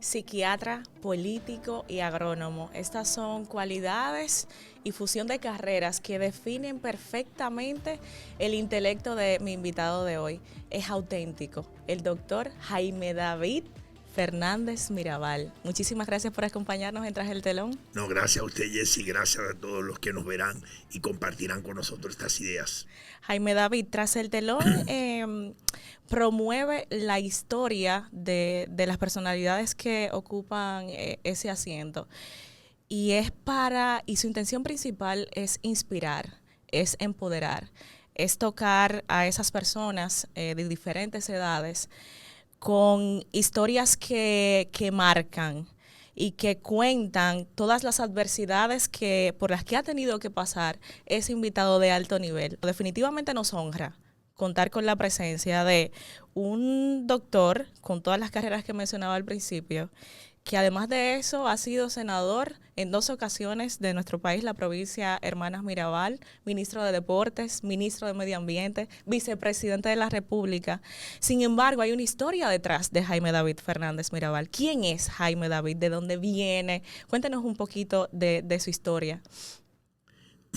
psiquiatra, político y agrónomo. Estas son cualidades y fusión de carreras que definen perfectamente el intelecto de mi invitado de hoy. Es auténtico, el doctor Jaime David Fernández Mirabal. Muchísimas gracias por acompañarnos en Tras el Telón. No, gracias a usted, Jessy, gracias a todos los que nos verán y compartirán con nosotros estas ideas. Jaime David, Tras el Telón promueve la historia de las personalidades que ocupan ese asiento. Y su intención principal es inspirar, es empoderar, es tocar a esas personas de diferentes edades con historias que marcan y que cuentan todas las adversidades por las que ha tenido que pasar ese invitado de alto nivel. Definitivamente nos honra contar con la presencia de un doctor con todas las carreras que mencionaba al principio, que además de eso ha sido senador en 2 ocasiones de nuestro país, la provincia Hermanas Mirabal, ministro de Deportes, ministro de Medio Ambiente, vicepresidente de la República. Sin embargo, hay una historia detrás de Jaime David Fernández Mirabal. ¿Quién es Jaime David? ¿De dónde viene? Cuéntenos un poquito de su historia.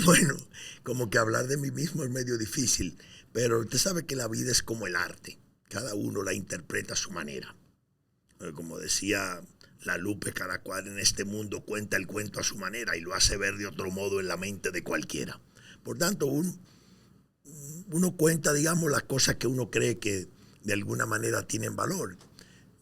Bueno, como que hablar de mí mismo es medio difícil, pero usted sabe que la vida es como el arte. Cada uno la interpreta a su manera. Como decía La Lupe, cada cual en este mundo cuenta el cuento a su manera y lo hace ver de otro modo en la mente de cualquiera. Por tanto, uno cuenta, digamos, las cosas que uno cree que de alguna manera tienen valor.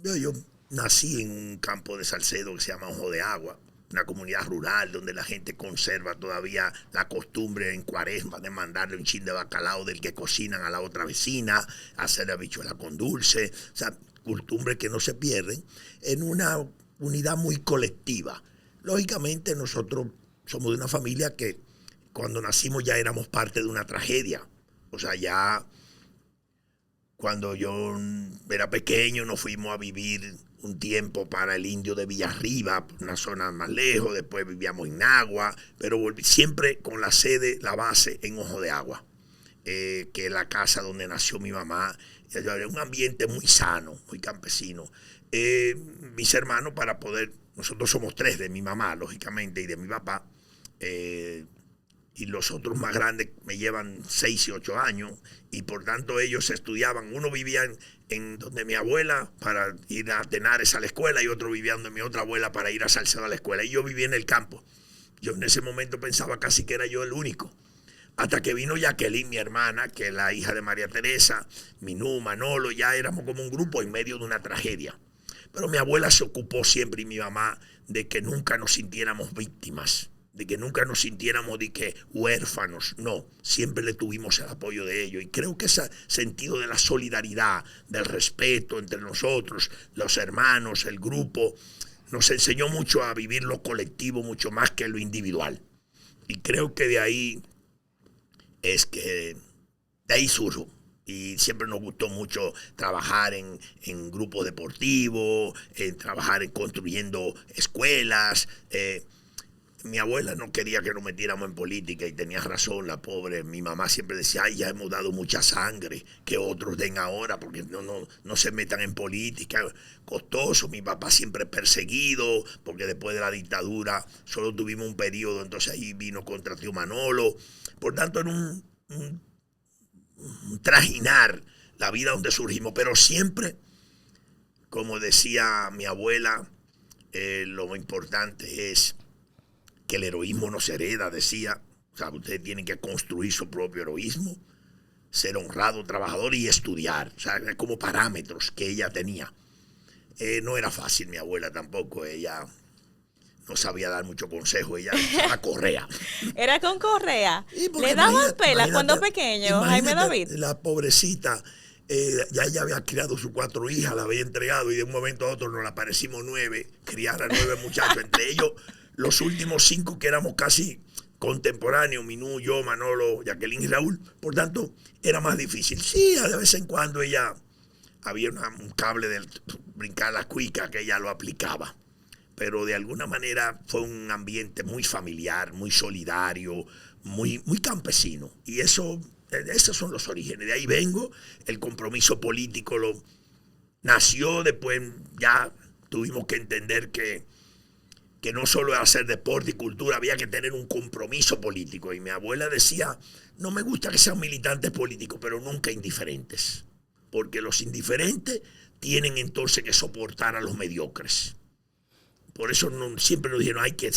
Yo nací en un campo de Salcedo que se llama Ojo de Agua, una comunidad rural donde la gente conserva todavía la costumbre en Cuaresma de mandarle un chin de bacalao del que cocinan a la otra vecina, hacer habichuela con dulce, o sea, costumbres que no se pierden en una unidad muy colectiva. Lógicamente nosotros somos de una familia que cuando nacimos ya éramos parte de una tragedia. O sea, ya cuando yo era pequeño nos fuimos a vivir un tiempo para el Indio de Villarriba, una zona más lejos, después vivíamos en Agua, pero siempre con la sede, la base en Ojo de Agua, que es la casa donde nació mi mamá. Era un ambiente muy sano, muy campesino. Mis hermanos, nosotros somos 3 de mi mamá, lógicamente, y de mi papá, y los otros más grandes me llevan 6 y 8 años, y por tanto ellos estudiaban. Uno vivía en donde mi abuela para ir a Tenares a la escuela, y otro vivía donde mi otra abuela para ir a Salcedo a la escuela, y yo vivía en el campo. Yo en ese momento pensaba casi que era yo el único. Hasta que vino Jacqueline, mi hermana, que es la hija de María Teresa, Minú, Manolo, ya éramos como un grupo en medio de una tragedia. Pero mi abuela se ocupó siempre, y mi mamá, de que nunca nos sintiéramos víctimas, de que nunca nos sintiéramos de que huérfanos. No, siempre le tuvimos el apoyo de ellos. Y creo que ese sentido de la solidaridad, del respeto entre nosotros, los hermanos, el grupo, nos enseñó mucho a vivir lo colectivo mucho más que lo individual. Y creo que de ahí surjo. Y siempre nos gustó mucho trabajar en grupos deportivos, trabajar en construyendo escuelas. Mi abuela no quería que nos metiéramos en política y tenía razón, la pobre. Mi mamá siempre decía, ay, ya hemos dado mucha sangre, que otros den ahora porque no se metan en política. Costoso. Mi papá siempre perseguido porque después de la dictadura solo tuvimos un periodo, entonces ahí vino contra tío Manolo. Por tanto, era un trajinar la vida donde surgimos, pero siempre, como decía mi abuela, lo importante es que el heroísmo no se hereda, decía. O sea, ustedes tienen que construir su propio heroísmo, ser honrado, trabajador y estudiar. O sea, como parámetros que ella tenía. No era fácil mi abuela tampoco, ella no sabía dar mucho consejo, ella usaba correa. ¿Era con correa? ¿Le daban pelas cuando pequeño, Jaime David? La pobrecita, ya ella había criado sus 4 hijas, la había entregado, y de un momento a otro nos la parecimos 9, criar a 9 muchachos, entre ellos los últimos 5 que éramos casi contemporáneos, Minú, yo, Manolo, Jacqueline y Raúl. Por tanto, era más difícil. Sí, de vez en cuando ella había un cable de brincar las cuicas que ella lo aplicaba. Pero de alguna manera fue un ambiente muy familiar, muy solidario, muy campesino. Y esos son los orígenes. De ahí vengo. El compromiso político nació después, ya tuvimos que entender que no solo era hacer deporte y cultura, había que tener un compromiso político. Y mi abuela decía, no me gusta que sean militantes políticos, pero nunca indiferentes. Porque los indiferentes tienen entonces que soportar a los mediocres. Por eso siempre nos dijeron, hay que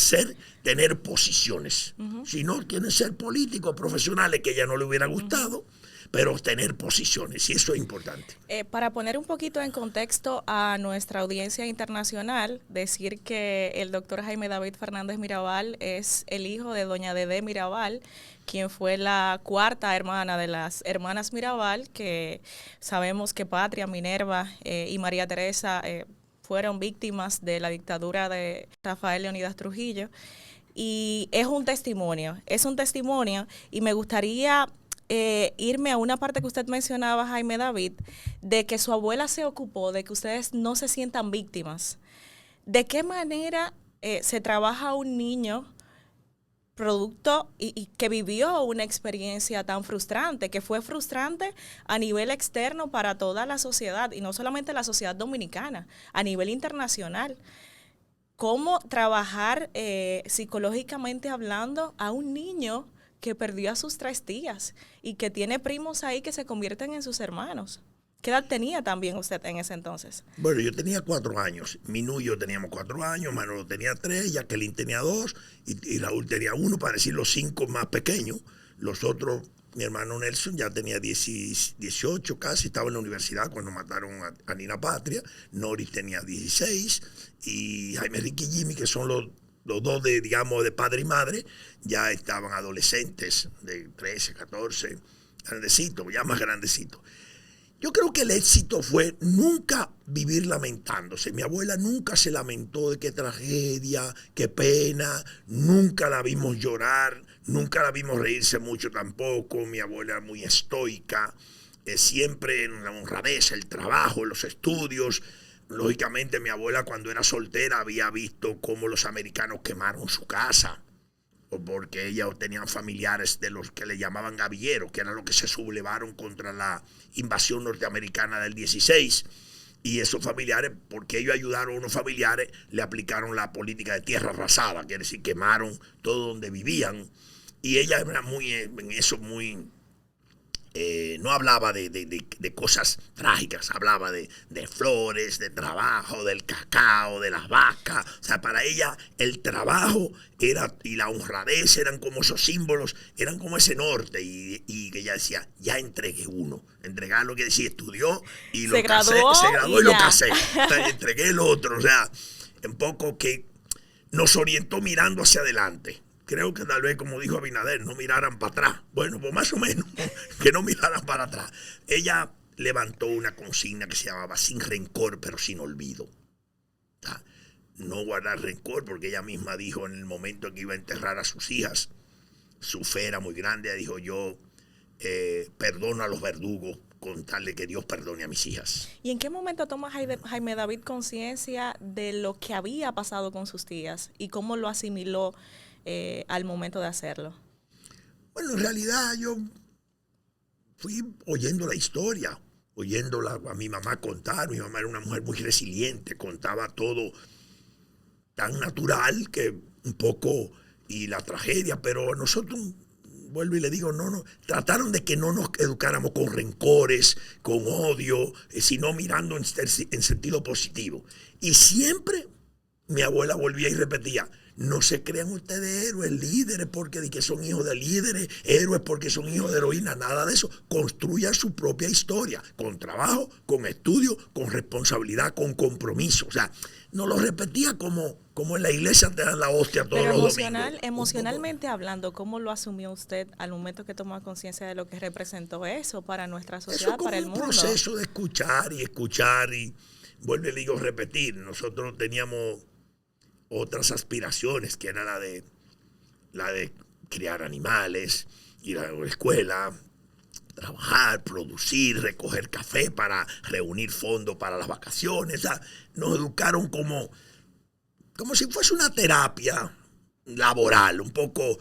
tener posiciones. Si no, quieren ser políticos, profesionales, que a ella no le hubiera gustado, pero tener posiciones, y eso es importante. Para poner un poquito en contexto a nuestra audiencia internacional, decir que el doctor Jaime David Fernández Mirabal es el hijo de doña Dedé Mirabal, quien fue la cuarta hermana de las hermanas Mirabal, que sabemos que Patria, Minerva y María Teresa fueron víctimas de la dictadura de Rafael Leónidas Trujillo. Y es un testimonio, y me gustaría irme a una parte que usted mencionaba, Jaime David, de que su abuela se ocupó de que ustedes no se sientan víctimas. ¿De qué manera se trabaja a un niño producto y que vivió una experiencia tan frustrante, que fue frustrante a nivel externo para toda la sociedad, y no solamente la sociedad dominicana, a nivel internacional? ¿Cómo trabajar psicológicamente hablando a un niño que perdió a sus 3 tías y que tiene primos ahí que se convierten en sus hermanos? ¿Qué edad tenía también usted en ese entonces? Bueno, yo tenía 4 años. Minú y yo teníamos 4 años, Manolo tenía 3, Jacqueline tenía 2 y Raúl tenía 1, para decir los 5 más pequeños. Los otros, mi hermano Nelson ya tenía 18 casi, estaba en la universidad cuando mataron a Nina Patria. Noris tenía 16 y Jaime, Ricky y Jimmy, que son los 2 de padre y madre, ya estaban adolescentes de 13, 14, grandecitos, ya más grandecitos. Yo creo que el éxito fue nunca vivir lamentándose. Mi abuela nunca se lamentó de qué tragedia, qué pena, nunca la vimos llorar, nunca la vimos reírse mucho tampoco. Mi abuela era muy estoica, siempre en la honradez, el trabajo, los estudios. Lógicamente mi abuela cuando era soltera había visto cómo los americanos quemaron su casa, o porque ella tenía familiares de los que le llamaban gavilleros, que eran los que se sublevaron contra la invasión norteamericana del 16, y esos familiares, porque ellos ayudaron a unos familiares, le aplicaron la política de tierra arrasada, quiere decir, quemaron todo donde vivían, y ella era muy, en eso muy... no hablaba de cosas trágicas, hablaba de flores, de trabajo, del cacao, de las vacas. O sea, para ella el trabajo y la honradez eran como esos símbolos, eran como ese norte. Y que ella decía, ya entregué uno. Entregar lo que decía, estudió y lo casé, se graduó y lo casé. O sea, entregué el otro. O sea, un poco que nos orientó mirando hacia adelante. Creo que tal vez, como dijo Abinader, no miraran para atrás. Bueno, pues más o menos, que no miraran para atrás. Ella levantó una consigna que se llamaba sin rencor, pero sin olvido. O sea, no guardar rencor, porque ella misma dijo en el momento en que iba a enterrar a sus hijas, su fe era muy grande, ella dijo, yo perdono a los verdugos con tal de que Dios perdone a mis hijas. ¿Y en qué momento toma Jaime David conciencia de lo que había pasado con sus tías y cómo lo asimiló al momento de hacerlo? Bueno, en realidad yo fui oyendo la historia, oyéndola a mi mamá contar. Mi mamá era una mujer muy resiliente, contaba todo tan natural que un poco, y la tragedia, pero nosotros, vuelvo y le digo, no, trataron de que no nos educáramos con rencores, con odio, sino mirando en sentido positivo. Y siempre mi abuela volvía y repetía, no se crean ustedes héroes, líderes porque que son hijos de líderes, héroes porque son hijos de heroínas, nada de eso. Construyan su propia historia, con trabajo, con estudio, con responsabilidad, con compromiso. O sea, no lo repetía como en la iglesia te dan la hostia todos los domingos. Emocionalmente hablando, ¿cómo lo asumió usted al momento que tomó conciencia de lo que representó eso para nuestra sociedad, para el mundo? Es un proceso de escuchar y vuelvo y digo repetir. Nosotros teníamos otras aspiraciones, que era la de criar animales, ir a la escuela, trabajar, producir, recoger café para reunir fondos para las vacaciones. O sea, nos educaron como si fuese una terapia laboral, un poco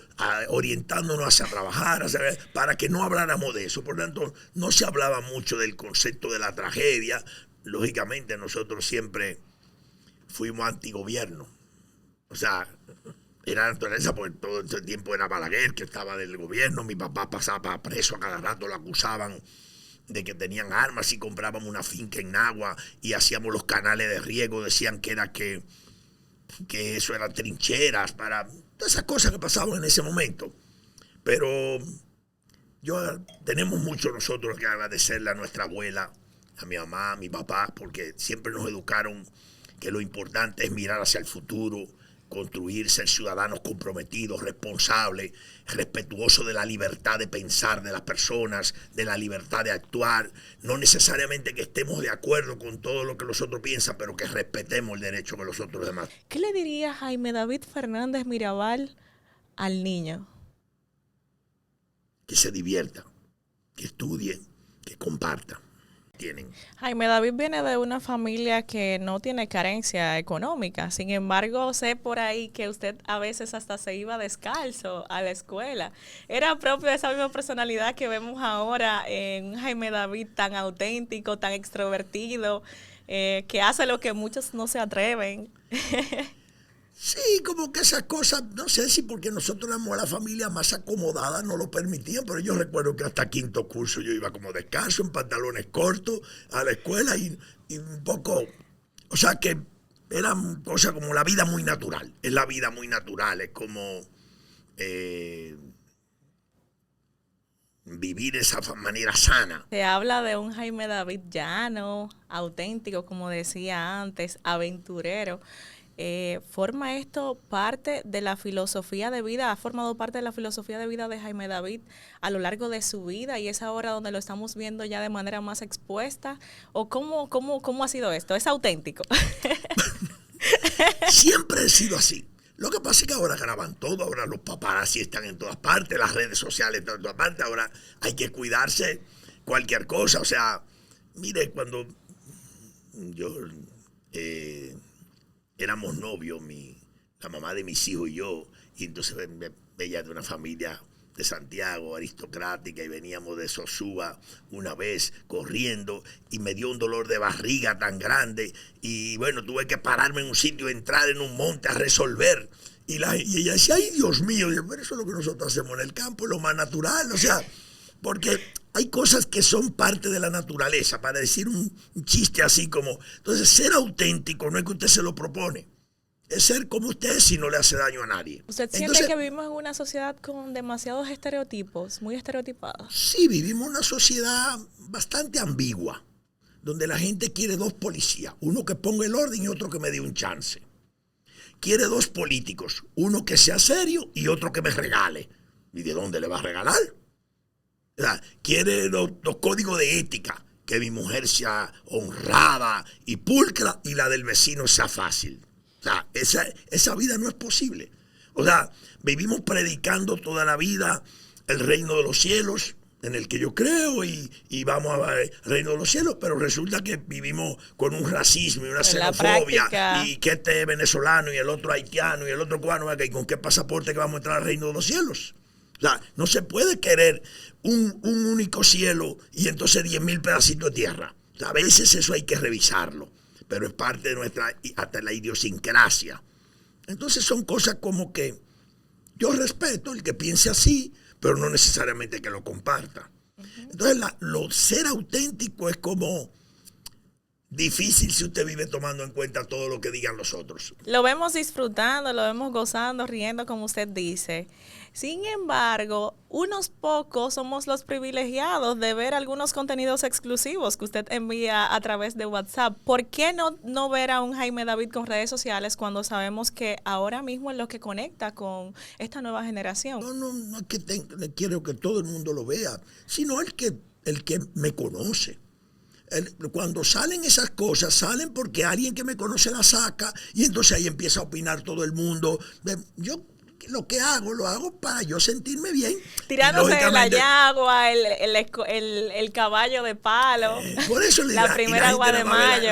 orientándonos hacia trabajar, para que no habláramos de eso. Por lo tanto, no se hablaba mucho del concepto de la tragedia. Lógicamente, nosotros siempre fuimos antigobierno. O sea, era la naturaleza porque todo ese tiempo era Balaguer, que estaba del gobierno. Mi papá pasaba preso a cada rato, lo acusaban de que tenían armas y comprábamos una finca en Nagua y hacíamos los canales de riego. Decían que era que eso eran trincheras para todas esas cosas que pasaban en ese momento. Pero tenemos mucho nosotros que agradecerle a nuestra abuela, a mi mamá, a mi papá, porque siempre nos educaron que lo importante es mirar hacia el futuro, construir, ser ciudadanos comprometidos, responsables, respetuosos de la libertad de pensar de las personas, de la libertad de actuar, no necesariamente que estemos de acuerdo con todo lo que los otros piensan, pero que respetemos el derecho de los otros demás. ¿Qué le diría Jaime David Fernández Mirabal al niño? Que se divierta, que estudie, que comparta. Jaime David viene de una familia que no tiene carencia económica. Sin embargo, sé por ahí que usted a veces hasta se iba descalzo a la escuela. ¿Era propio de esa misma personalidad que vemos ahora en un Jaime David tan auténtico, tan extrovertido, que hace lo que muchos no se atreven? Sí, como que esas cosas, no sé si porque nosotros éramos la familia más acomodada no lo permitían, pero yo recuerdo que hasta quinto curso yo iba como descalzo, en pantalones cortos, a la escuela y un poco, o sea que era cosa como la vida muy natural, es la vida muy natural, es como vivir de esa manera sana. Se habla de un Jaime David llano, auténtico, como decía antes, aventurero. ¿Forma esto parte de la filosofía de vida? ¿Ha formado parte de la filosofía de vida de Jaime David a lo largo de su vida y es ahora donde lo estamos viendo ya de manera más expuesta? ¿O cómo ha sido esto? ¿Es auténtico? Siempre he sido así. Lo que pasa es que ahora graban todo, ahora los paparazzi están en todas partes, las redes sociales están en todas partes, ahora hay que cuidarse cualquier cosa. O sea, mire, cuando yo... éramos novios, la mamá de mis hijos y yo, y entonces ella de una familia de Santiago, aristocrática, y veníamos de Sosúa una vez corriendo, y me dio un dolor de barriga tan grande, y bueno, tuve que pararme en un sitio, entrar en un monte a resolver, y ella decía, ay Dios mío, yo, pero eso es lo que nosotros hacemos en el campo, es lo más natural, o sea, porque hay cosas que son parte de la naturaleza, para decir un chiste así como... Entonces, ser auténtico no es que usted se lo propone, es ser como usted es si no le hace daño a nadie. ¿Usted siente que vivimos en una sociedad con demasiados estereotipos, muy estereotipados? Sí, vivimos en una sociedad bastante ambigua, donde la gente quiere dos policías, uno que ponga el orden y otro que me dé un chance. Quiere dos políticos, uno que sea serio y otro que me regale. ¿Y de dónde le va a regalar? O sea, quiere los códigos de ética, que mi mujer sea honrada y pulcra y la del vecino sea fácil. O sea, esa vida no es posible. O sea, vivimos predicando toda la vida el reino de los cielos, en el que yo creo, y vamos al reino de los cielos, pero resulta que vivimos con un racismo y una xenofobia, y que este es venezolano y el otro haitiano y el otro cubano, y con qué pasaporte que vamos a entrar al reino de los cielos. O sea, no se puede querer un único cielo y entonces 10,000 pedacitos de tierra. O sea, a veces eso hay que revisarlo, pero es parte de nuestra, hasta la idiosincrasia. Entonces son cosas como que yo respeto el que piense así, pero no necesariamente que lo comparta. Entonces ser auténtico es como difícil si usted vive tomando en cuenta todo lo que digan los otros. Lo vemos disfrutando, lo vemos gozando, riendo, como usted dice. Sin embargo, unos pocos somos los privilegiados de ver algunos contenidos exclusivos que usted envía a través de WhatsApp. ¿Por qué no ver a un Jaime David con redes sociales cuando sabemos que ahora mismo es lo que conecta con esta nueva generación? No es que quiero que todo el mundo lo vea, sino el que me conoce. Cuando salen esas cosas, salen porque alguien que me conoce la saca y entonces ahí empieza a opinar todo el mundo. Yo lo que lo hago para yo sentirme bien. Tirándose la yagua, el caballo de palo, por eso la primera agua de mayo.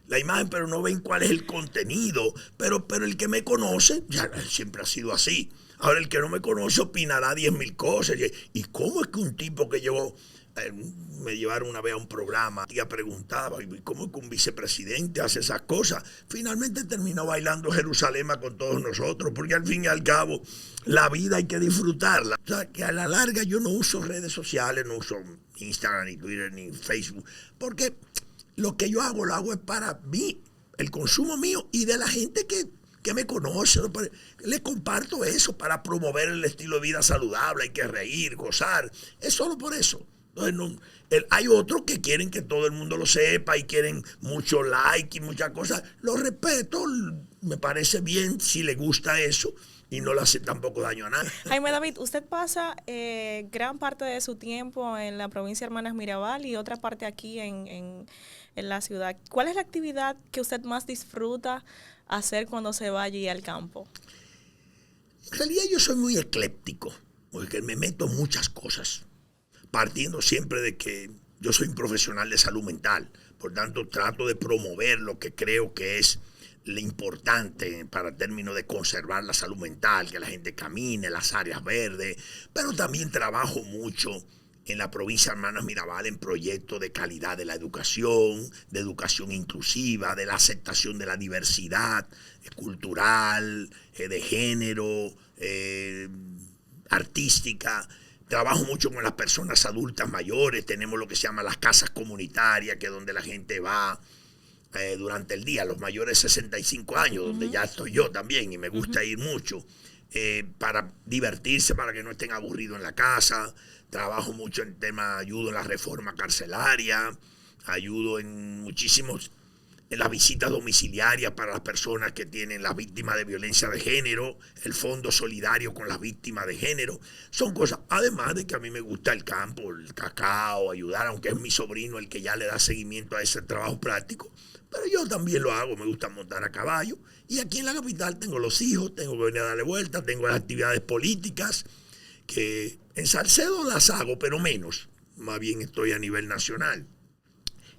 La imagen, pero no ven cuál es el contenido. Pero el que me conoce, ya siempre ha sido así. Ahora el que no me conoce opinará 10,000 cosas. ¿Y cómo es que un tipo que llevó Me llevaron una vez a un programa y preguntaba, ¿cómo que un vicepresidente hace esas cosas? Finalmente terminó bailando Jerusalema con todos nosotros, porque al fin y al cabo la vida hay que disfrutarla. O sea, que a la larga yo no uso redes sociales, no uso Instagram, ni Twitter, ni Facebook, porque lo que yo hago, lo hago es para mí, el consumo mío y de la gente que me conoce. Le comparto eso para promover el estilo de vida saludable. Hay que reír, gozar. Es solo por eso. Entonces, hay otros que quieren que todo el mundo lo sepa y quieren mucho like y muchas cosas. Lo respeto, me parece bien si le gusta eso y no le hace tampoco daño a nadie. Jaime David, usted pasa gran parte de su tiempo en la provincia de Hermanas Mirabal y otra parte aquí en la ciudad. ¿Cuál es la actividad que usted más disfruta hacer cuando se va allí al campo? En realidad yo soy muy ecléptico, porque me meto en muchas cosas, partiendo siempre de que yo soy un profesional de salud mental, por tanto trato de promover lo que creo que es lo importante para términos de conservar la salud mental, que la gente camine, las áreas verdes, pero también trabajo mucho en la provincia de Hermanas Mirabal en proyectos de calidad de la educación, de educación inclusiva, de la aceptación de la diversidad cultural, de género, artística. Trabajo mucho con las personas adultas mayores, tenemos lo que se llama las casas comunitarias, que es donde la gente va durante el día, los mayores de 65 años, donde ya estoy yo también y me gusta ir mucho, para divertirse, para que no estén aburridos en la casa. Trabajo mucho en tema, ayudo en la reforma carcelaria, ayudo en las visitas domiciliarias para las personas que tienen las víctimas de violencia de género, el fondo solidario con las víctimas de género. Son cosas, además de que a mí me gusta el campo, el cacao, ayudar, aunque es mi sobrino el que ya le da seguimiento a ese trabajo práctico, pero yo también lo hago, me gusta montar a caballo. Y aquí en la capital tengo los hijos, tengo que venir a darle vueltas, tengo las actividades políticas, que en Salcedo las hago, pero menos. Más bien estoy a nivel nacional.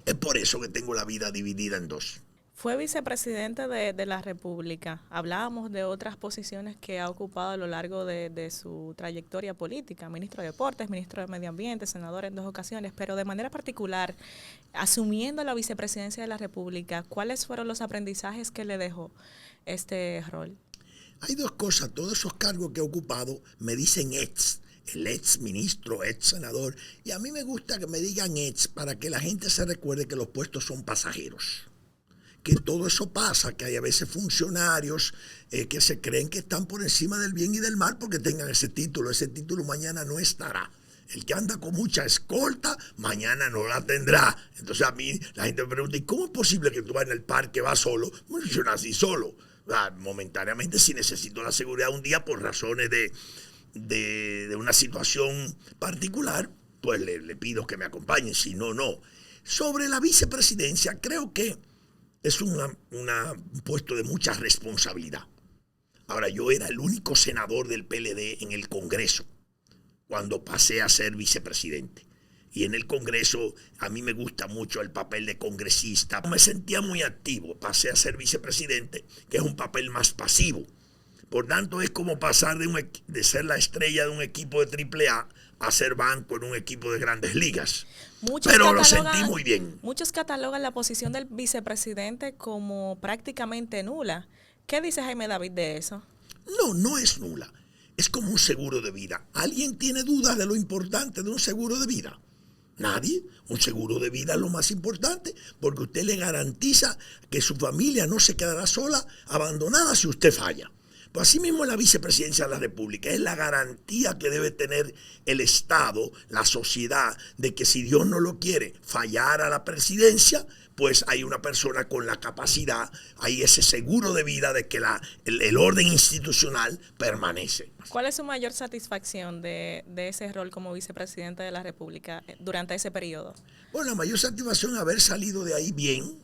Es por eso que tengo la vida dividida en dos. Fue vicepresidente de la República. Hablábamos de otras posiciones que ha ocupado a lo largo de su trayectoria política. Ministro de Deportes, ministro de Medio Ambiente, senador en 2 ocasiones. Pero de manera particular, asumiendo la vicepresidencia de la República, ¿cuáles fueron los aprendizajes que le dejó este rol? Hay 2 cosas. Todos esos cargos que he ocupado me dicen ex. El ex ministro, ex senador. Y a mí me gusta que me digan ex para que la gente se recuerde que los puestos son pasajeros. Que todo eso pasa, que hay a veces funcionarios que se creen que están por encima del bien y del mal porque tengan ese título. Ese título mañana no estará. El que anda con mucha escolta, mañana no la tendrá. Entonces a mí la gente me pregunta, ¿y cómo es posible que tú vas en el parque, vas solo? Bueno, yo nací solo. Momentáneamente, si necesito la seguridad un día por razones de una situación particular, pues le pido que me acompañen, si no, no. Sobre la vicepresidencia, creo que es un puesto de mucha responsabilidad. Ahora, yo era el único senador del PLD en el Congreso cuando pasé a ser vicepresidente. Y en el Congreso a mí me gusta mucho el papel de congresista. Me sentía muy activo. Pasé a ser vicepresidente, que es un papel más pasivo. Por tanto, es como pasar de ser la estrella de un equipo de AAA a ser banco en un equipo de grandes ligas. Pero lo sentí muy bien. Muchos catalogan la posición del vicepresidente como prácticamente nula. ¿Qué dice Jaime David de eso? No es nula. Es como un seguro de vida. ¿Alguien tiene dudas de lo importante de un seguro de vida? Nadie. Un seguro de vida es lo más importante porque usted le garantiza que su familia no se quedará sola, abandonada si usted falla. Pues así mismo la vicepresidencia de la República es la garantía que debe tener el Estado, la sociedad, de que si Dios no lo quiere fallar a la presidencia, pues hay una persona con la capacidad, hay ese seguro de vida de que el orden institucional permanece. ¿Cuál es su mayor satisfacción de ese rol como vicepresidente de la República durante ese periodo? Bueno, la mayor satisfacción es haber salido de ahí bien,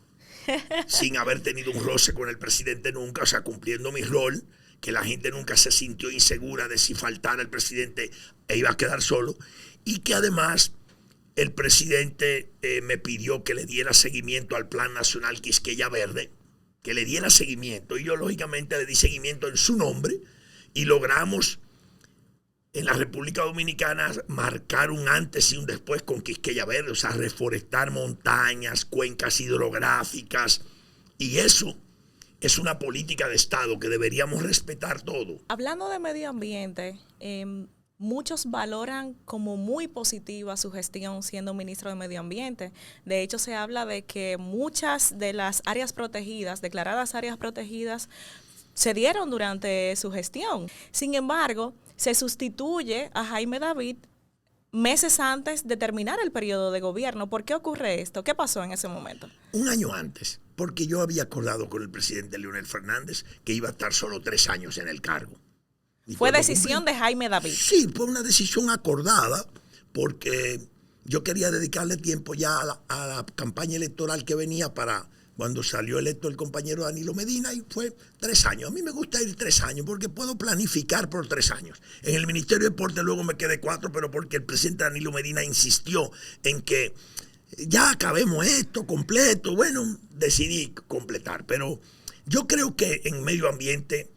sin haber tenido un roce con el presidente nunca, o sea, cumpliendo mi rol, que la gente nunca se sintió insegura de si faltara el presidente e iba a quedar solo, y que además el presidente me pidió que le diera seguimiento al Plan Nacional Quisqueya Verde, que le diera seguimiento, y yo lógicamente le di seguimiento en su nombre, y logramos en la República Dominicana marcar un antes y un después con Quisqueya Verde, o sea, reforestar montañas, cuencas hidrográficas, y eso es una política de Estado que deberíamos respetar todo. Hablando de medio ambiente, muchos valoran como muy positiva su gestión siendo ministro de Medio Ambiente. De hecho, se habla de que muchas de las áreas protegidas, declaradas áreas protegidas, se dieron durante su gestión. Sin embargo, se sustituye a Jaime David meses antes de terminar el periodo de gobierno. ¿Por qué ocurre esto? ¿Qué pasó en ese momento? Un año antes, porque yo había acordado con el presidente Leonel Fernández que iba a estar solo 3 años en el cargo. ¿Fue decisión de Jaime David? Sí, fue una decisión acordada, porque yo quería dedicarle tiempo ya a la campaña electoral que venía para cuando salió electo el compañero Danilo Medina, y fue 3 años. A mí me gusta ir 3 años porque puedo planificar por 3 años. En el Ministerio de Deporte luego me quedé 4, pero porque el presidente Danilo Medina insistió en que ya acabemos esto completo. Bueno, decidí completar, pero yo creo que en medio ambiente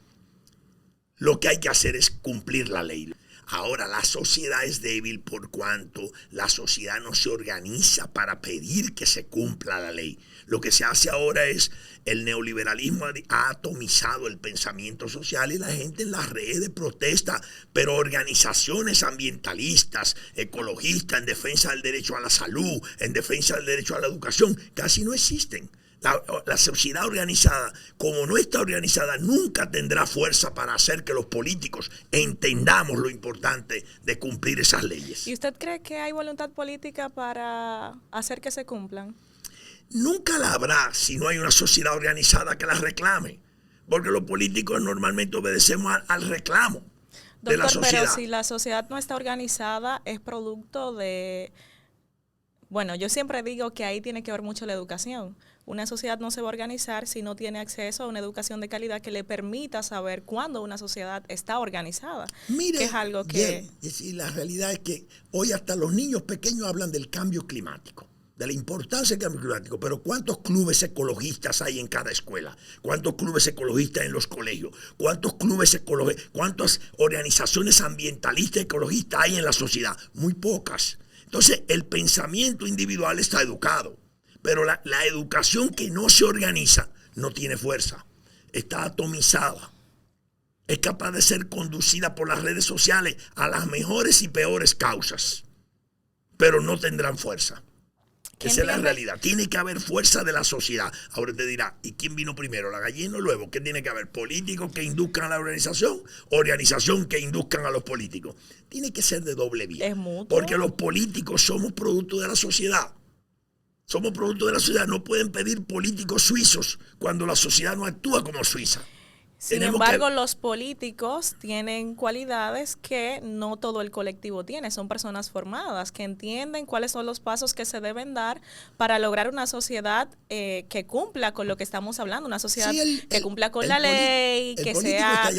lo que hay que hacer es cumplir la ley. Ahora, la sociedad es débil por cuanto la sociedad no se organiza para pedir que se cumpla la ley. Lo que se hace ahora es, el neoliberalismo ha atomizado el pensamiento social y la gente en las redes protesta, pero organizaciones ambientalistas, ecologistas, en defensa del derecho a la salud, en defensa del derecho a la educación, casi no existen. La sociedad organizada, como no está organizada, nunca tendrá fuerza para hacer que los políticos entendamos lo importante de cumplir esas leyes. ¿Y usted cree que hay voluntad política para hacer que se cumplan? Nunca la habrá si no hay una sociedad organizada que las reclame, porque los políticos normalmente obedecemos al reclamo de la sociedad. Pero si la sociedad no está organizada, es producto de... Bueno, yo siempre digo que ahí tiene que ver mucho la educación. Una sociedad no se va a organizar si no tiene acceso a una educación de calidad que le permita saber cuándo una sociedad está organizada. Mire, que es algo que... y la realidad es que hoy hasta los niños pequeños hablan del cambio climático, de la importancia del cambio climático, pero ¿cuántos clubes ecologistas hay en cada escuela? ¿Cuántos clubes ecologistas en los colegios? ¿Cuántos clubes ecologistas, cuántas organizaciones ambientalistas ecologistas hay en la sociedad? Muy pocas. Entonces, el pensamiento individual está educado, pero la educación que no se organiza no tiene fuerza, está atomizada, es capaz de ser conducida por las redes sociales a las mejores y peores causas, pero no tendrán fuerza. Esa es la realidad. Tiene que haber fuerza de la sociedad. Ahora te dirá, ¿y quién vino primero, la gallina o el huevo? ¿Qué tiene que haber? ¿Políticos que induzcan a la organización que induzcan a los políticos? Tiene que ser de doble vía. Es mutuo. Porque los políticos somos producto de la sociedad. Somos producto de la sociedad. No pueden pedir políticos suizos cuando la sociedad no actúa como Suiza. Sin embargo, los políticos tienen cualidades que no todo el colectivo tiene. Son personas formadas que entienden cuáles son los pasos que se deben dar para lograr una sociedad que cumpla con lo que estamos hablando, una sociedad que cumpla con la ley, que sea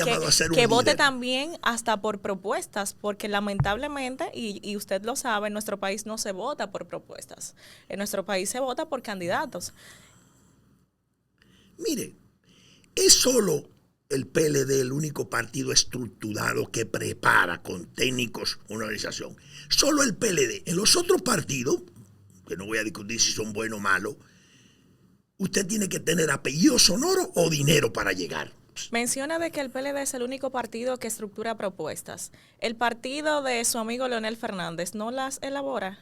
que vote también hasta por propuestas, porque lamentablemente, y usted lo sabe, en nuestro país no se vota por propuestas. En nuestro país se vota por candidatos. Mire, es solo el PLD, el único partido estructurado que prepara con técnicos una organización. Solo el PLD. En los otros partidos, que no voy a discutir si son buenos o malos, usted tiene que tener apellido sonoro o dinero para llegar. Menciona de que el PLD es el único partido que estructura propuestas. ¿El partido de su amigo Leonel Fernández no las elabora?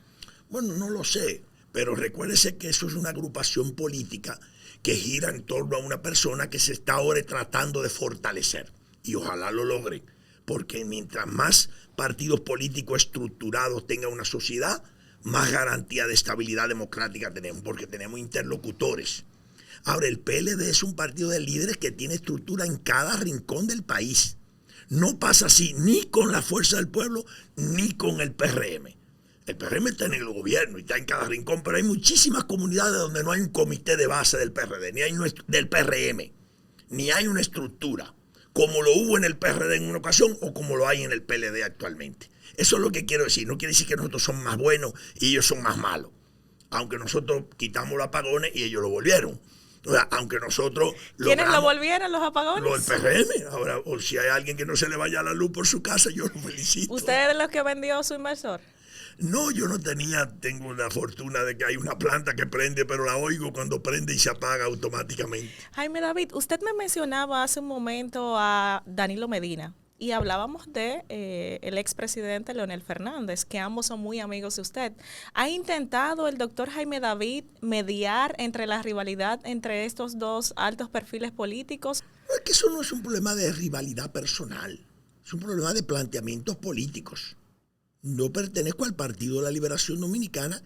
Bueno, no lo sé, pero recuérdese que eso es una agrupación política que gira en torno a una persona que se está ahora tratando de fortalecer. Y ojalá lo logre, porque mientras más partidos políticos estructurados tenga una sociedad, más garantía de estabilidad democrática tenemos, porque tenemos interlocutores. Ahora, el PLD es un partido de líderes que tiene estructura en cada rincón del país. No pasa así ni con la Fuerza del Pueblo ni con el PRM. El PRM está en el gobierno y está en cada rincón, pero hay muchísimas comunidades donde no hay un comité de base del PRD, ni hay del PRM, ni hay una estructura, como lo hubo en el PRD en una ocasión o como lo hay en el PLD actualmente. Eso es lo que quiero decir. No quiere decir que nosotros somos más buenos y ellos son más malos, aunque nosotros quitamos los apagones y ellos lo volvieron. O sea, aunque nosotros ¿Quiénes lo volvieron, los apagones? Lo del PRM. Ahora, o si hay alguien que no se le vaya la luz por su casa, yo lo felicito. ¿Usted es de los que vendió su inversor? No, yo no tengo la fortuna de que hay una planta que prende, pero la oigo cuando prende y se apaga automáticamente. Jaime David, usted me mencionaba hace un momento a Danilo Medina y hablábamos de el expresidente Leonel Fernández, que ambos son muy amigos de usted. ¿Ha intentado el doctor Jaime David mediar entre la rivalidad entre estos dos altos perfiles políticos? No, es que eso no es un problema de rivalidad personal, es un problema de planteamientos políticos. No pertenezco al Partido de la Liberación Dominicana,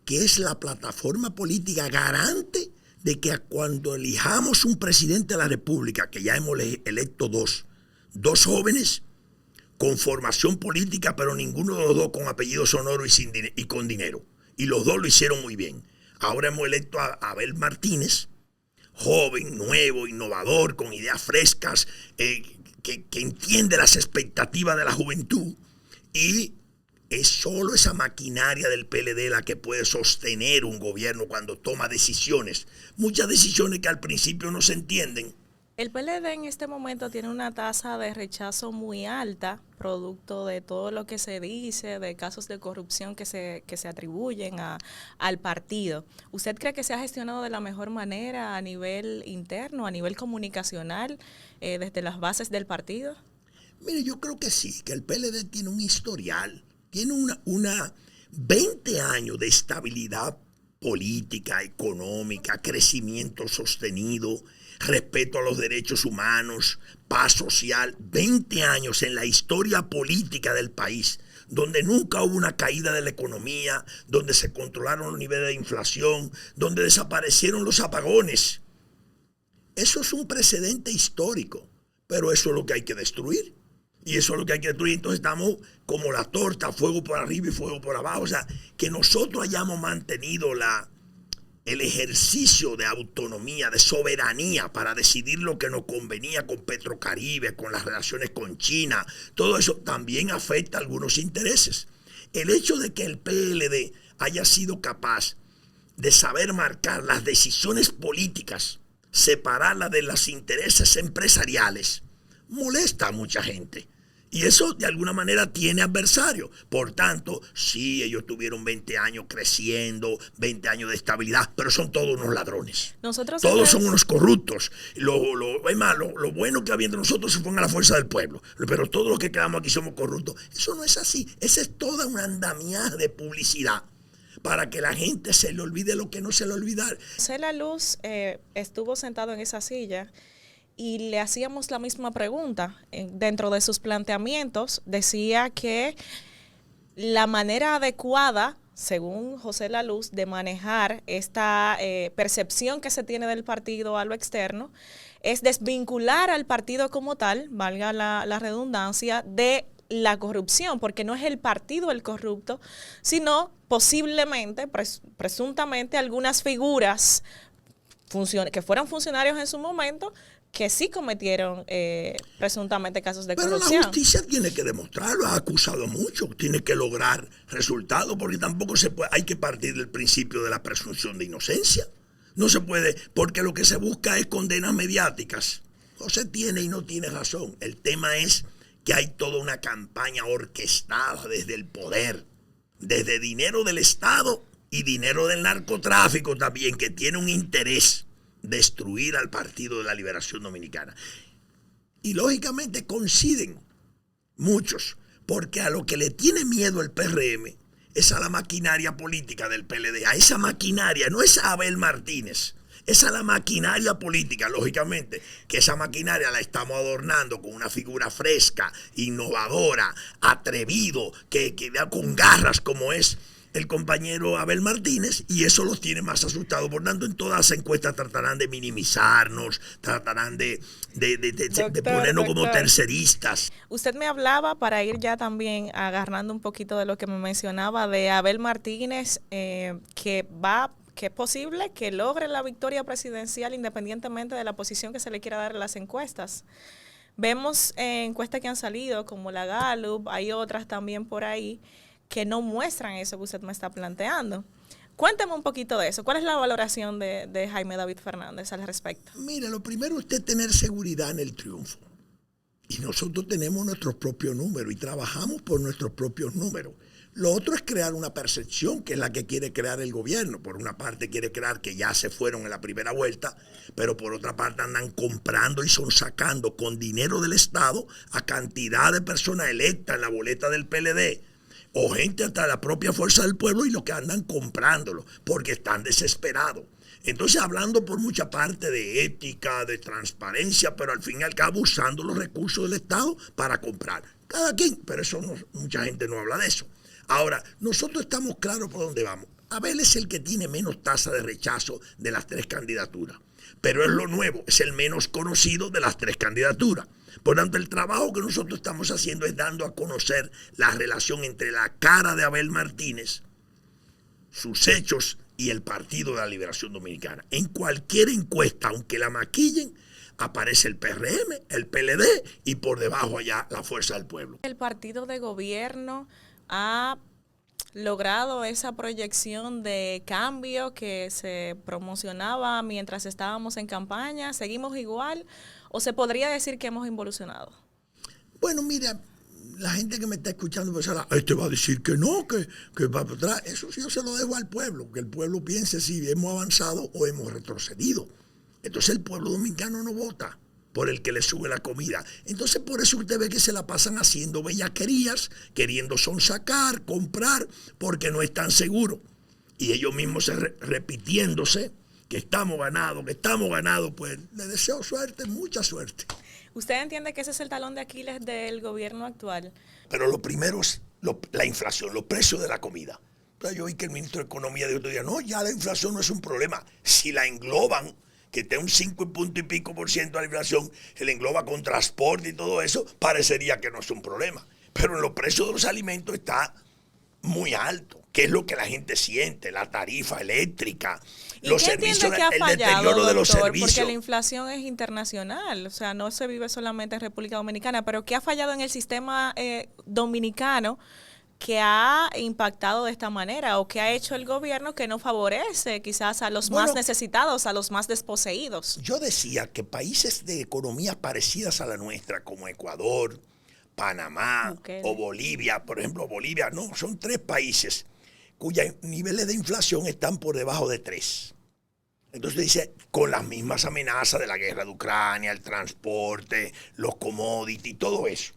que es la plataforma política garante de que cuando elijamos un presidente de la República, que ya hemos electo dos jóvenes con formación política, pero ninguno de los dos con apellido sonoro y con dinero. Y los dos lo hicieron muy bien. Ahora hemos electo a Abel Martínez, joven, nuevo, innovador, con ideas frescas, que entiende las expectativas de la juventud, y es solo esa maquinaria del PLD la que puede sostener un gobierno cuando toma decisiones. Muchas decisiones que al principio no se entienden. El PLD en este momento tiene una tasa de rechazo muy alta, producto de todo lo que se dice, de casos de corrupción que se atribuyen al partido. ¿Usted cree que se ha gestionado de la mejor manera a nivel interno, a nivel comunicacional, desde las bases del partido? Mire, yo creo que sí, que el PLD tiene un historial, tiene una 20 años de estabilidad política, económica, crecimiento sostenido, respeto a los derechos humanos, paz social, 20 años en la historia política del país, donde nunca hubo una caída de la economía, donde se controlaron los niveles de inflación, donde desaparecieron los apagones. Eso es un precedente histórico, pero eso es lo que hay que destruir. Y eso es lo que hay que destruir. Entonces estamos como la torta, fuego por arriba y fuego por abajo. O sea, que nosotros hayamos mantenido el ejercicio de autonomía, de soberanía para decidir lo que nos convenía con Petrocaribe, con las relaciones con China, todo eso también afecta a algunos intereses. El hecho de que el PLD haya sido capaz de saber marcar las decisiones políticas, separarlas de los intereses empresariales, molesta a mucha gente. Y eso de alguna manera tiene adversarios. Por tanto, sí, ellos tuvieron 20 años creciendo, 20 años de estabilidad, pero son todos unos ladrones. Todos son unos corruptos. Lo bueno que había entre nosotros se fue a la fuerza del pueblo. Pero todos los que quedamos aquí somos corruptos. Eso no es así. Esa es toda una andamiaje de publicidad para que la gente se le olvide lo que no se le olvidar. José La Luz estuvo sentado en esa silla y le hacíamos la misma pregunta. Dentro de sus planteamientos decía que la manera adecuada, según José La Luz, de manejar esta percepción que se tiene del partido a lo externo es desvincular al partido como tal, valga la redundancia, de la corrupción, porque no es el partido el corrupto, sino posiblemente, presuntamente, algunas figuras que fueran funcionarios en su momento, que sí cometieron presuntamente casos de corrupción. Pero la justicia tiene que demostrarlo, ha acusado mucho, tiene que lograr resultados, porque tampoco se puede, hay que partir del principio de la presunción de inocencia. No se puede, porque lo que se busca es condenas mediáticas. No se tiene y no tiene razón. El tema es que hay toda una campaña orquestada desde el poder, desde dinero del Estado y dinero del narcotráfico también, que tiene un interés: destruir al Partido de la Liberación Dominicana. Y lógicamente coinciden muchos, porque a lo que le tiene miedo el PRM es a la maquinaria política del PLD. A esa maquinaria, no es a Abel Martínez, es a la maquinaria política, lógicamente, que esa maquinaria la estamos adornando con una figura fresca, innovadora, atrevido, que vea con garras como es el compañero Abel Martínez, y eso los tiene más asustados. Por tanto, en todas las encuestas tratarán de minimizarnos, tratarán de ponernos como terceristas. Usted me hablaba, para ir ya también agarrando un poquito de lo que me mencionaba, de Abel Martínez, que es posible que logre la victoria presidencial independientemente de la posición que se le quiera dar en las encuestas. Vemos encuestas que han salido, como la Gallup, hay otras también por ahí, que no muestran eso que usted me está planteando. Cuéntame un poquito de eso. ¿Cuál es la valoración de Jaime David Fernández al respecto? Mira, lo primero es tener seguridad en el triunfo. Y nosotros tenemos nuestros propios números y trabajamos por nuestros propios números. Lo otro es crear una percepción, que es la que quiere crear el gobierno. Por una parte quiere crear que ya se fueron en la primera vuelta, pero por otra parte andan comprando y son sacando con dinero del Estado a cantidad de personas electas en la boleta del PLD, o gente hasta la propia Fuerza del Pueblo, y lo que andan comprándolo, porque están desesperados. Entonces, hablando por mucha parte de ética, de transparencia, pero al fin y al cabo usando los recursos del Estado para comprar. Cada quien, pero eso no, mucha gente no habla de eso. Ahora, nosotros estamos claros por dónde vamos. Abel es el que tiene menos tasa de rechazo de las 3 candidaturas, pero es lo nuevo, es el menos conocido de las 3 candidaturas. Por tanto, el trabajo que nosotros estamos haciendo es dando a conocer la relación entre la cara de Abel Martínez, sus hechos y el Partido de la Liberación Dominicana. En cualquier encuesta, aunque la maquillen, aparece el PRM, el PLD y por debajo allá la Fuerza del Pueblo. El partido de gobierno ha logrado esa proyección de cambio que se promocionaba mientras estábamos en campaña. ¿Seguimos igual o se podría decir que hemos involucionado? Bueno, mira, la gente que me está escuchando pensará, este va a decir que no, que va para atrás. Eso sí yo se lo dejo al pueblo, que el pueblo piense si hemos avanzado o hemos retrocedido. Entonces el pueblo dominicano no vota por el que le sube la comida. Entonces por eso usted ve que se la pasan haciendo bellaquerías, queriendo sonsacar, comprar, porque no están seguros. Y ellos mismos repitiéndose que estamos ganados, pues le deseo suerte, mucha suerte. ¿Usted entiende que ese es el talón de Aquiles del gobierno actual? Pero lo primero es la inflación, los precios de la comida. Entonces yo oí que el ministro de Economía dijo otro día, no, ya la inflación no es un problema. Si la engloban, que esté un 5 punto y pico % de la inflación, se le engloba con transporte y todo eso, parecería que no es un problema. Pero en los precios de los alimentos está muy alto, que es lo que la gente siente, la tarifa eléctrica, los servicios, el deterioro de los servicios. Porque la inflación es internacional, o sea, no se vive solamente en República Dominicana, pero ¿qué ha fallado en el sistema dominicano que ha impactado de esta manera o que ha hecho el gobierno que no favorece quizás a los más necesitados, a los más desposeídos? Yo decía que países de economías parecidas a la nuestra, como Ecuador, Panamá o Bolivia, por ejemplo, Bolivia, no, son 3 países cuyos niveles de inflación están por debajo de 3. Entonces dice, con las mismas amenazas de la guerra de Ucrania, el transporte, los commodities, todo eso.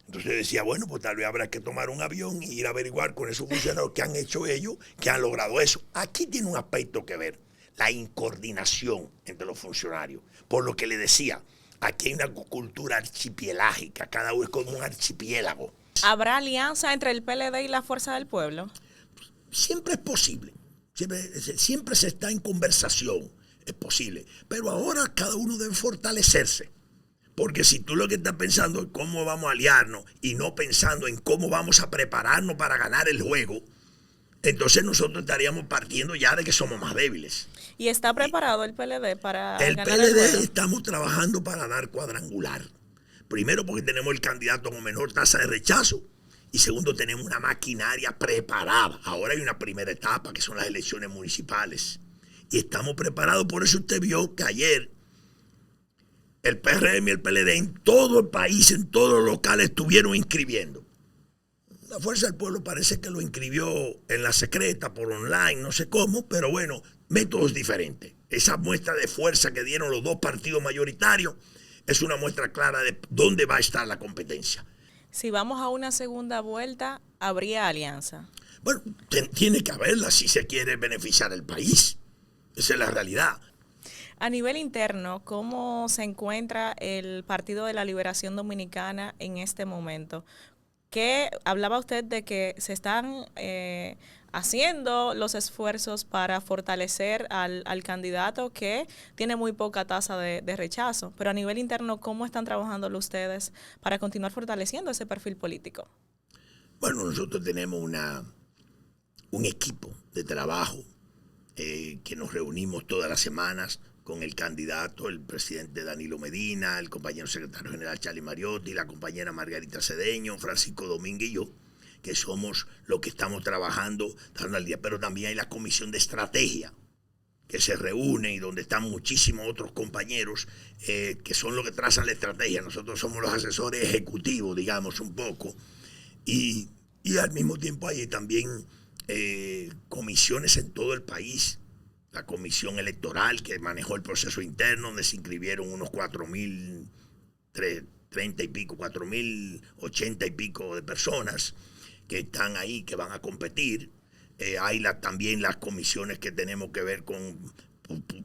Entonces decía, bueno, pues tal vez habrá que tomar un avión y ir a averiguar con esos funcionarios qué han hecho ellos, que han logrado eso. Aquí tiene un aspecto que ver, la incoordinación entre los funcionarios. Por lo que le decía, aquí hay una cultura archipielágica, cada uno es como un archipiélago. ¿Habrá alianza entre el PLD y la Fuerza del Pueblo? Siempre es posible, siempre se está en conversación, es posible. Pero ahora cada uno debe fortalecerse. Porque si tú lo que estás pensando es cómo vamos a aliarnos y no pensando en cómo vamos a prepararnos para ganar el juego, entonces nosotros estaríamos partiendo ya de que somos más débiles. ¿Y está preparado el PLD para ganar el juego? El PLD estamos trabajando para dar cuadrangular. Primero porque tenemos el candidato con menor tasa de rechazo y segundo tenemos una maquinaria preparada. Ahora hay una primera etapa que son las elecciones municipales y estamos preparados. Por eso usted vio que ayer el PRM y el PLD en todo el país, en todos los locales, estuvieron inscribiendo. La Fuerza del Pueblo parece que lo inscribió en la secreta, por online, no sé cómo, pero bueno, métodos diferentes. Esa muestra de fuerza que dieron los 2 partidos mayoritarios es una muestra clara de dónde va a estar la competencia. Si vamos a una segunda vuelta, ¿habría alianza? Bueno, tiene que haberla si se quiere beneficiar al país. Esa es la realidad. A nivel interno, ¿cómo se encuentra el Partido de la Liberación Dominicana en este momento? ¿Qué hablaba usted de que se están haciendo los esfuerzos para fortalecer al candidato que tiene muy poca tasa de rechazo? Pero a nivel interno, ¿cómo están trabajando ustedes para continuar fortaleciendo ese perfil político? Bueno, nosotros tenemos un equipo de trabajo que nos reunimos todas las semanas con el candidato, el presidente Danilo Medina, el compañero secretario general Charlie Mariotti, la compañera Margarita Cedeño, Francisco Domínguez y yo, que somos los que estamos trabajando dando al día, pero también hay la comisión de estrategia, que se reúne y donde están muchísimos otros compañeros que son los que trazan la estrategia. Nosotros somos los asesores ejecutivos, digamos, un poco. Y al mismo tiempo hay también comisiones en todo el país. La comisión electoral que manejó el proceso interno, donde se inscribieron unos 4.030 y pico, 4.080 y pico de personas que están ahí, que van a competir. Hay también las comisiones que tenemos que ver con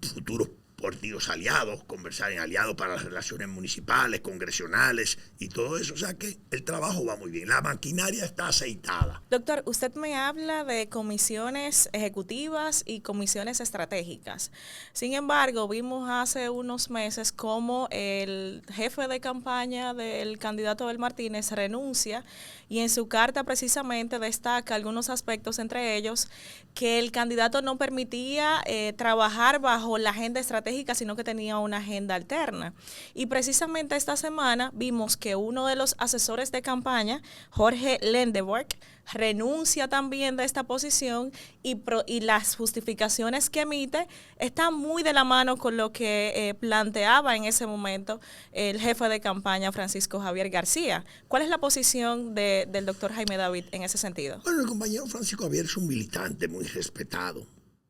futuros partidos aliados, conversar en aliados para las relaciones municipales, congresionales y todo eso. O sea que el trabajo va muy bien, la maquinaria está aceitada. Doctor, usted me habla de comisiones ejecutivas y comisiones estratégicas. Sin embargo, vimos hace unos meses cómo el jefe de campaña del candidato Abel Martínez renuncia y en su carta precisamente destaca algunos aspectos, entre ellos que el candidato no permitía trabajar bajo la agenda estratégica, sino que tenía una agenda alterna. Y precisamente esta semana vimos que uno de los asesores de campaña, Jorge Lendeborg, renuncia también de esta posición y las justificaciones que emite están muy de la mano con lo que planteaba en ese momento el jefe de campaña Francisco Javier García. ¿Cuál es la posición del doctor Jaime David en ese sentido? Bueno, el compañero Francisco Javier es un militante muy respetado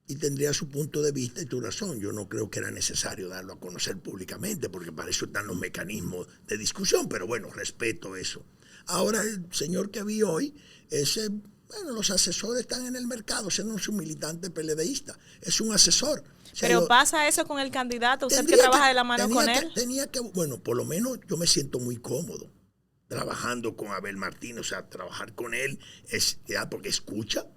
y tendría su punto de vista y tu razón. Yo no creo que era necesario darlo a conocer públicamente porque para eso están los mecanismos de discusión, pero bueno, respeto eso. Ahora el señor que vi hoy, los asesores están en el mercado, ese no es un militante PLDista, es un asesor. O sea, pero pasa eso con el candidato, usted que trabaja de la mano con él. Bueno, por lo menos yo me siento muy cómodo trabajando con Abel Martínez, o sea, trabajar con él es porque escucha,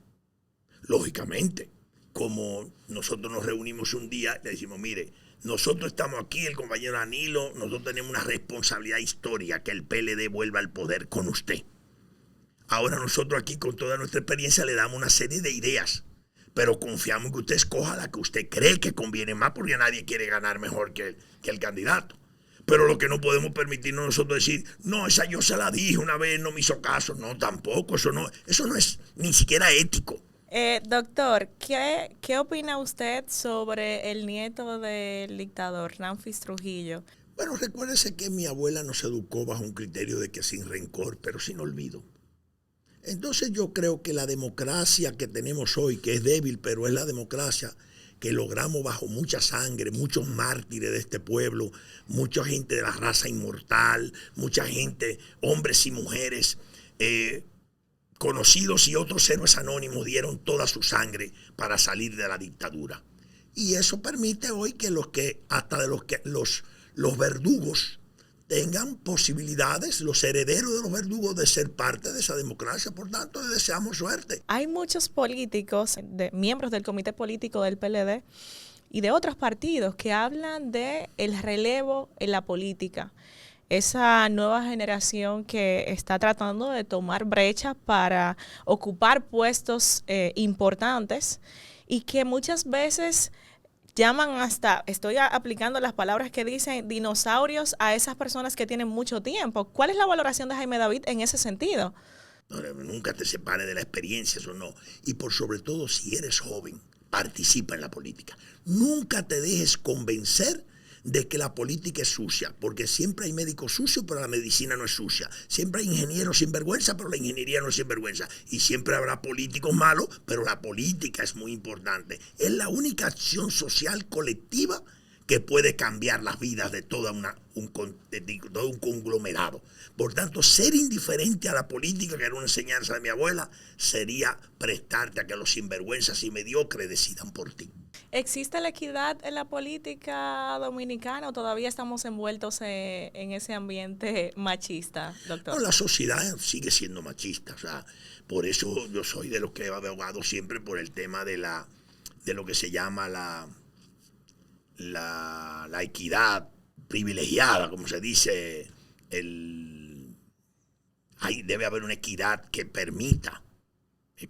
lógicamente. Como nosotros nos reunimos un día, le decimos, mire, nosotros estamos aquí, el compañero Danilo, nosotros tenemos una responsabilidad histórica, que el PLD vuelva al poder con usted. Ahora nosotros aquí con toda nuestra experiencia le damos una serie de ideas, pero confiamos en que usted escoja la que usted cree que conviene más, porque nadie quiere ganar mejor que el candidato. Pero lo que no podemos permitirnos nosotros decir, no, esa yo se la dije una vez, no me hizo caso. No, tampoco, eso no es ni siquiera ético. Doctor, ¿qué opina usted sobre el nieto del dictador, Ramfis Trujillo? Bueno, recuérdese que mi abuela nos educó bajo un criterio de que sin rencor, pero sin olvido. Entonces yo creo que la democracia que tenemos hoy, que es débil, pero es la democracia que logramos bajo mucha sangre, muchos mártires de este pueblo, mucha gente de la raza inmortal, mucha gente, hombres y mujeres, conocidos y otros héroes anónimos dieron toda su sangre para salir de la dictadura. Y eso permite hoy que los verdugos tengan posibilidades, los herederos de los verdugos, de ser parte de esa democracia. Por tanto, les deseamos suerte. Hay muchos políticos, miembros del comité político del PLD y de otros partidos que hablan de el relevo en la política. Esa nueva generación que está tratando de tomar brecha para ocupar puestos importantes y que muchas veces llaman hasta, estoy aplicando las palabras que dicen, dinosaurios a esas personas que tienen mucho tiempo. ¿Cuál es la valoración de Jaime David en ese sentido? No, nunca te separes de la experiencia, eso no. Y por sobre todo, si eres joven, participa en la política. Nunca te dejes convencer de que la política es sucia, porque siempre hay médicos sucios, pero la medicina no es sucia. Siempre hay ingenieros sin vergüenza, pero la ingeniería no es sin vergüenza. Y siempre habrá políticos malos, pero la política es muy importante. Es la única acción social colectiva que puede cambiar las vidas de todo un conglomerado. Por tanto, ser indiferente a la política, que era una enseñanza de mi abuela, sería prestarte a que los sinvergüenzas y mediocres decidan por ti. ¿Existe la equidad en la política dominicana o todavía estamos envueltos en ese ambiente machista, doctor? No, la sociedad sigue siendo machista. O sea, por eso yo soy de los que he abogado siempre por el tema de lo que se llama la equidad privilegiada, como se dice. Debe haber una equidad que permita,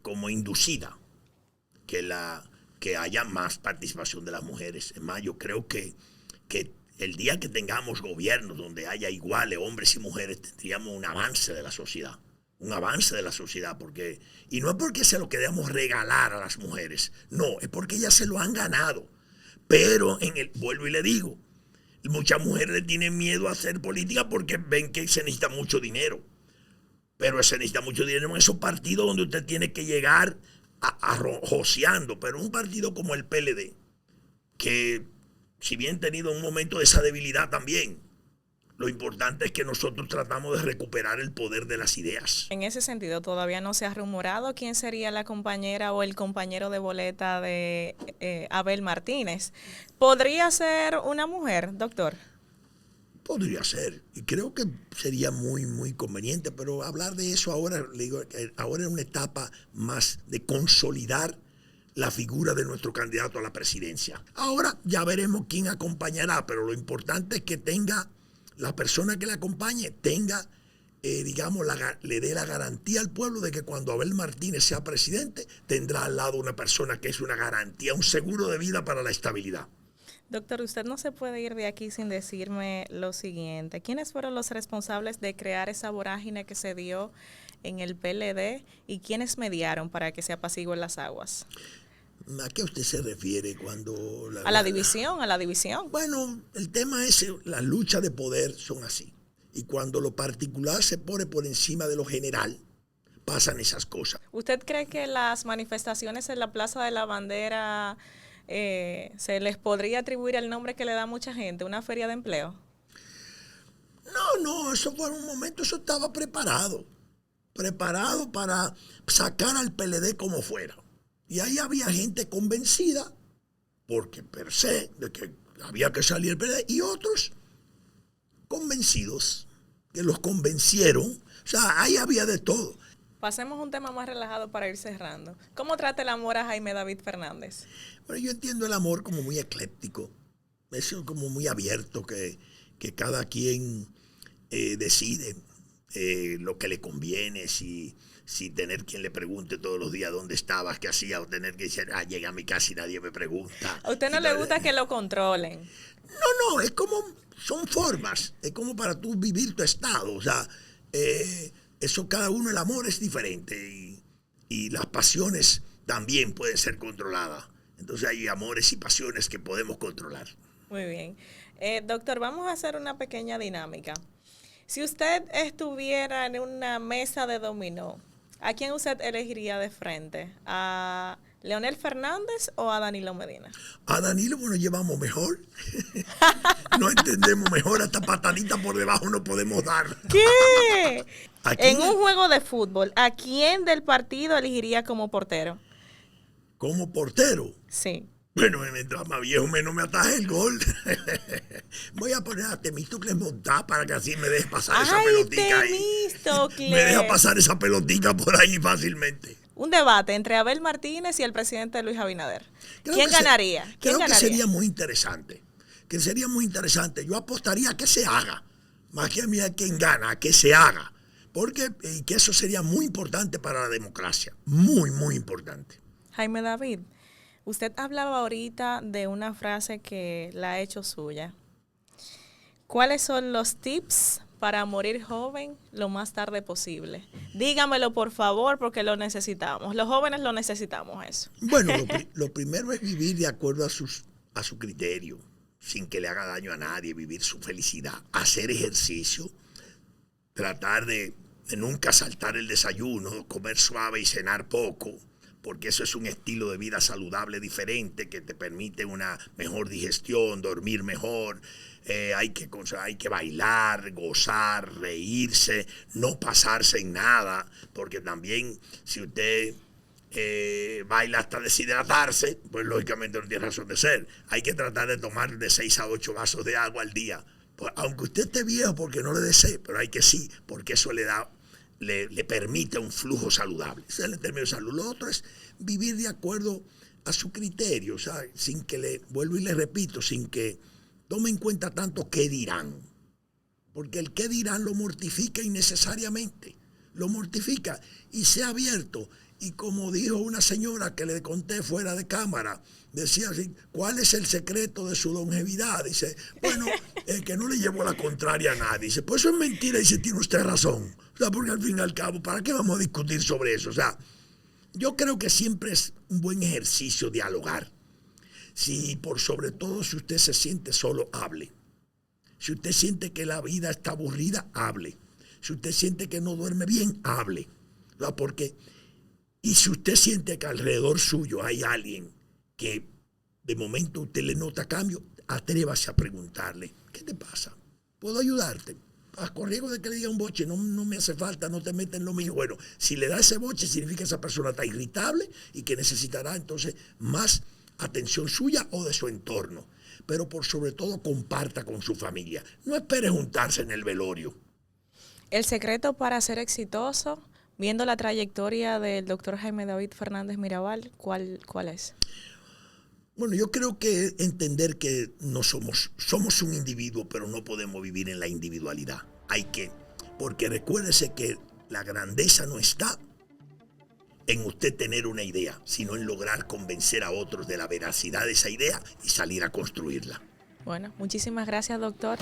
como inducida, que haya más participación de las mujeres. Es más, yo creo que el día que tengamos gobiernos donde haya iguales hombres y mujeres, tendríamos un avance de la sociedad. un avance de la sociedad, y no es porque se lo queremos regalar a las mujeres, no, es porque ellas se lo han ganado. Pero vuelvo y le digo, muchas mujeres le tienen miedo a hacer política porque ven que se necesita mucho dinero. Pero se necesita mucho dinero en esos partidos donde usted tiene que llegar joseando. Pero un partido como el PLD, que si bien ha tenido un momento de esa debilidad también, lo importante es que nosotros tratamos de recuperar el poder de las ideas. En ese sentido, todavía no se ha rumorado quién sería la compañera o el compañero de boleta de Abel Martínez. ¿Podría ser una mujer, doctor? Podría ser, y creo que sería muy, muy conveniente, pero hablar de eso ahora, le digo, ahora es una etapa más de consolidar la figura de nuestro candidato a la presidencia. Ahora ya veremos quién acompañará, pero lo importante es que tenga, la persona que le acompañe, tenga, le dé la garantía al pueblo de que cuando Abel Martínez sea presidente, tendrá al lado una persona que es una garantía, un seguro de vida para la estabilidad. Doctor, usted no se puede ir de aquí sin decirme lo siguiente. ¿Quiénes fueron los responsables de crear esa vorágine que se dio en el PLD y quiénes mediaron para que se apacigüen las aguas? ¿A qué usted se refiere cuando... A la división. Bueno, el tema es, las luchas de poder son así. Y cuando lo particular se pone por encima de lo general, pasan esas cosas. ¿Usted cree que las manifestaciones en la Plaza de la Bandera se les podría atribuir el nombre que le da mucha gente, una feria de empleo? No, eso fue un momento, eso estaba preparado para sacar al PLD como fuera. Y ahí había gente convencida, porque per se, de que había que salir el PLD, y otros convencidos, que los convencieron. O sea, ahí había de todo. Pasemos a un tema más relajado para ir cerrando. ¿Cómo trata el amor a Jaime David Fernández? Bueno, yo entiendo el amor como muy ecléptico, eso como muy abierto, que cada quien decide lo que le conviene, si tener quien le pregunte todos los días dónde estabas, qué hacía, o tener que decir, llegué a mi casa y nadie me pregunta. ¿A usted no le gusta que lo controlen? No, es como, son formas, es como para tú vivir tu estado, o sea, eso cada uno, el amor es diferente y las pasiones también pueden ser controladas. Entonces hay amores y pasiones que podemos controlar. Muy bien. Doctor, vamos a hacer una pequeña dinámica. Si usted estuviera en una mesa de dominó, ¿a quién usted elegiría de frente? ¿A Leonel Fernández o a Danilo Medina? A Danilo, bueno, llevamos mejor. No entendemos mejor, hasta patadita por debajo no podemos dar. ¿Qué? En un juego de fútbol, ¿a quién del partido elegiría como portero? ¿Como portero? Sí. Bueno, mientras más viejo menos me ataje el gol. Voy a poner a Temístocles Montá para que así me deje pasar esa pelotica ahí. Me deja pasar esa pelotica por ahí fácilmente. Un debate entre Abel Martínez y el presidente Luis Abinader. ¿Quién ganaría? Creo que sería muy interesante. Yo apostaría a que se haga. Más que a mí a quien gana, a que se haga. Porque que eso sería muy importante para la democracia. Muy, muy importante. Jaime David, usted hablaba ahorita de una frase que la ha hecho suya. ¿Cuáles son los tips para morir joven lo más tarde posible? Dígamelo, por favor, porque lo necesitamos. Los jóvenes lo necesitamos, eso. Bueno, lo primero es vivir de acuerdo a su criterio, sin que le haga daño a nadie, vivir su felicidad, hacer ejercicio, tratar de nunca saltar el desayuno, comer suave y cenar poco, porque eso es un estilo de vida saludable diferente que te permite una mejor digestión, dormir mejor. Hay que bailar, gozar, reírse, no pasarse en nada, porque también si usted baila hasta deshidratarse, pues lógicamente no tiene razón de ser. Hay que tratar de tomar de 6 a 8 vasos de agua al día, pues, aunque usted esté viejo porque no le desee, pero hay que sí, porque eso le permite un flujo saludable. Ese es el término de salud. Lo otro es vivir de acuerdo a su criterio, o sea, sin que vuelvo y le repito, sin que tome en cuenta tanto qué dirán, porque el qué dirán lo mortifica innecesariamente, lo mortifica, y sea abierto Y como dijo una señora que le conté fuera de cámara, decía así, ¿cuál es el secreto de su longevidad? Dice, bueno, que no le llevo la contraria a nadie. Dice, pues eso es mentira. Dice, tiene usted razón. O sea, porque al fin y al cabo, ¿para qué vamos a discutir sobre eso? O sea, yo creo que siempre es un buen ejercicio dialogar. Si por sobre todo si usted se siente solo, hable. Si usted siente que la vida está aburrida, hable. Si usted siente que no duerme bien, hable. ¿Verdad? Porque, y si usted siente que alrededor suyo hay alguien que de momento usted le nota cambio, atrévase a preguntarle, ¿qué te pasa? ¿Puedo ayudarte? A corriego de que le diga un boche, no me hace falta, no te metas en lo mío. Bueno, si le da ese boche, significa que esa persona está irritable y que necesitará entonces más atención suya o de su entorno. Pero por sobre todo comparta con su familia. No espere juntarse en el velorio. El secreto para ser exitoso, viendo la trayectoria del doctor Jaime David Fernández Mirabal, ¿cuál es? Bueno, yo creo que entender que no somos un individuo, pero no podemos vivir en la individualidad. Porque recuérdese que la grandeza no está en usted tener una idea, sino en lograr convencer a otros de la veracidad de esa idea y salir a construirla. Bueno, muchísimas gracias, doctor.